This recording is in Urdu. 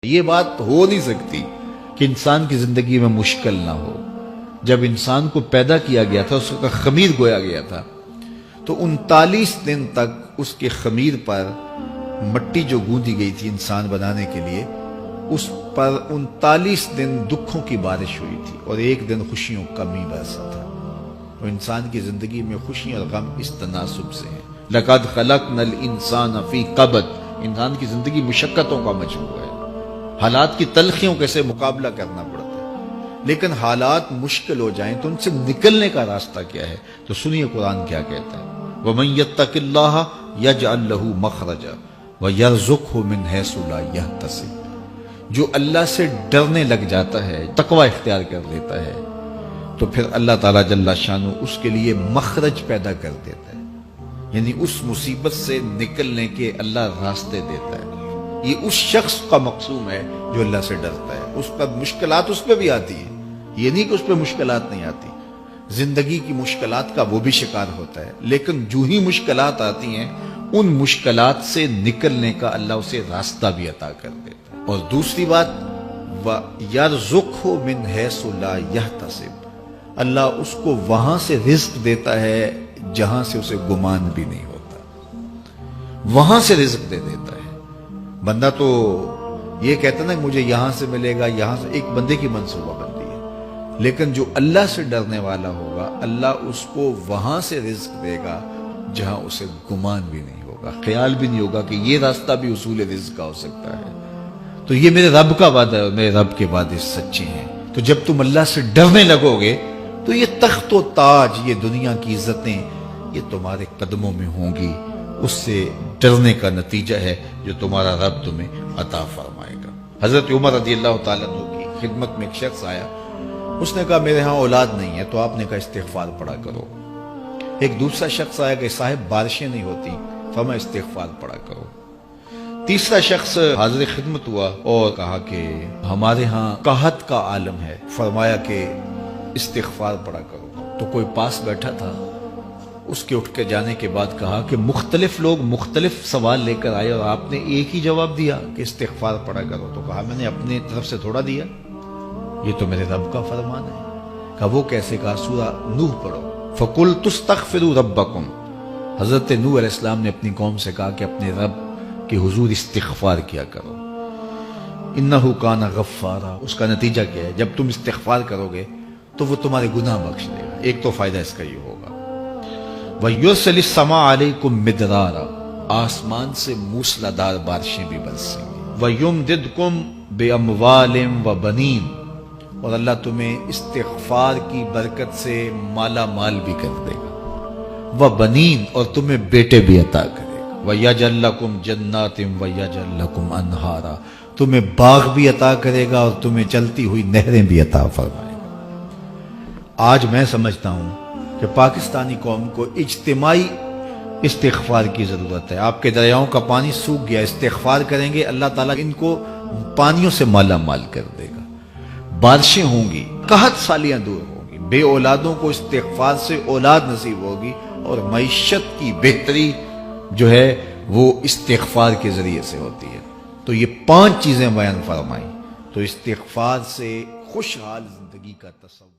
یہ بات ہو نہیں سکتی کہ انسان کی زندگی میں مشکل نہ ہو۔ جب انسان کو پیدا کیا گیا تھا، اس کا خمیر گویا گیا تھا، تو 39 دن تک اس کے خمیر پر مٹی جو گوندی گئی تھی انسان بنانے کے لیے، اس پر 39 دن دکھوں کی بارش ہوئی تھی اور ایک دن خوشیوں کا می برسا تھا۔ تو انسان کی زندگی میں خوشی اور غم اس تناسب سے ہیں۔ لَقَدْ خَلَقْنَا الْإِنسَانَ فِي قَبْضٍ، انسان کی زندگی مشقتوں کا مجموعہ ہے، حالات کی تلخیوں کے سے مقابلہ کرنا پڑتا ہے، لیکن حالات مشکل ہو جائیں تو ان سے نکلنے کا راستہ کیا ہے؟ تو سنیے قرآن کیا کہتا ہے، وَمَن يَتَّقِ اللَّهَ يَجْعَل لَّهُ مَخْرَجًا وَيَرْزُقْهُ مِنْ حَيْثُ لَا يَحْتَسِبُ، جو اللہ سے ڈرنے لگ جاتا ہے، تقوی اختیار کر لیتا ہے، تو پھر اللہ تعالیٰ جل شانہ اس کے لیے مخرج پیدا کر دیتا ہے، یعنی اس مصیبت سے نکلنے کے اللہ راستے دیتا ہے۔ یہ اس شخص کا مقصوم ہے جو اللہ سے ڈرتا ہے۔ اس پر مشکلات اس پہ بھی آتی ہیں، یہ نہیں کہ اس پہ مشکلات نہیں آتی، زندگی کی مشکلات کا وہ بھی شکار ہوتا ہے، لیکن جو ہی مشکلات آتی ہیں ان مشکلات سے نکلنے کا اللہ اسے راستہ بھی عطا کر دیتا ہے۔ اور دوسری بات، وَيَرْزُقْهُ مِنْ حَيْثُ لَا يَحْتَسِبُ، اللہ اس کو وہاں سے رزق دیتا ہے جہاں سے اسے گمان بھی نہیں ہوتا، وہاں سے رزق دے دیتا ہے۔ بندہ تو یہ کہتا نا مجھے یہاں سے ملے گا، یہاں سے، ایک بندے کی منصوبہ بندی ہے، لیکن جو اللہ سے ڈرنے والا ہوگا اللہ اس کو وہاں سے رزق دے گا جہاں اسے گمان بھی نہیں ہوگا، خیال بھی نہیں ہوگا کہ یہ راستہ بھی حصول رزق کا ہو سکتا ہے۔ تو یہ میرے رب کا وعدہ ہے اور میرے رب کے وعدے سچے ہیں۔ تو جب تم اللہ سے ڈرنے لگو گے تو یہ تخت و تاج، یہ دنیا کی عزتیں، یہ تمہارے قدموں میں ہوں گی۔ اس سے ڈرنے کا نتیجہ ہے جو تمہارا رب تمہیں عطا فرمائے گا۔ حضرت عمر رضی اللہ تعالیٰ عنہ کی خدمت میں ایک شخص آیا، اس نے کہا میرے ہاں اولاد نہیں ہے، تو آپ نے کہا استغفار پڑھا کرو۔ ایک دوسرا شخص آیا کہ صاحب بارشیں نہیں ہوتی، فرمایا استغفار پڑھا کرو۔ تیسرا شخص حاضر خدمت ہوا اور کہا کہ ہمارے ہاں قحط کا عالم ہے، فرمایا کہ استغفار پڑھا کرو۔ تو کوئی پاس بیٹھا تھا، اس کے اٹھ کے جانے کے بعد کہا کہ مختلف لوگ مختلف سوال لے کر آئے اور آپ نے ایک ہی جواب دیا کہ استغفار پڑھا کرو۔ تو کہا میں نے اپنی طرف سے تھوڑا دیا، یہ تو میرے رب کا فرمان ہے۔ کہا وہ کیسے؟ کہا سورہ نوح پڑھو، فَقُلْتُ اسْتَغْفِرُوا رَبَّكُمْ، حضرت نوح علیہ السلام نے اپنی قوم سے کہا کہ اپنے رب کے حضور استغفار کیا کرو، اِنَّهُ كَانَ غَفَّارًا۔ اس کا نتیجہ کیا ہے؟ جب تم استغفار کرو گے تو وہ تمہارے گناہ بخش دے گا۔ ایک تو فائدہ اس کا یہ ہوگا، وَيُرْسِلِ السَّمَاءَ عَلَيْكُمْ مِدْرَارًا، آسمان سے موسلادھار بارشیں بھی برسیں گی، وَيُمْدِدْكُمْ بِأَمْوَالٍ وَبَنِينَ، اور اللہ تمہیں استغفار کی برکت سے مالا مال بھی کر دے گا، وَبَنِينَ، اور تمہیں بیٹے بھی عطا کرے گا، وَيَجْعَل لَّكُمْ جَنَّاتٍ وَيَجْعَل لَّكُمْ أَنْهَارًا، تمہیں باغ بھی عطا کرے گا اور تمہیں چلتی ہوئی نہریں بھی عطا فرمائے گا۔ آج میں سمجھتا ہوں کہ پاکستانی قوم کو اجتماعی استغفار کی ضرورت ہے۔ آپ کے دریاؤں کا پانی سوکھ گیا، استغفار کریں گے اللہ تعالیٰ ان کو پانیوں سے مالا مال کر دے گا، بارشیں ہوں گی، قحط سالیاں دور ہوں گی، بے اولادوں کو استغفار سے اولاد نصیب ہوگی، اور معیشت کی بہتری جو ہے وہ استغفار کے ذریعے سے ہوتی ہے۔ تو یہ 5 چیزیں بیان فرمائیں، تو استغفار سے خوشحال زندگی کا تصور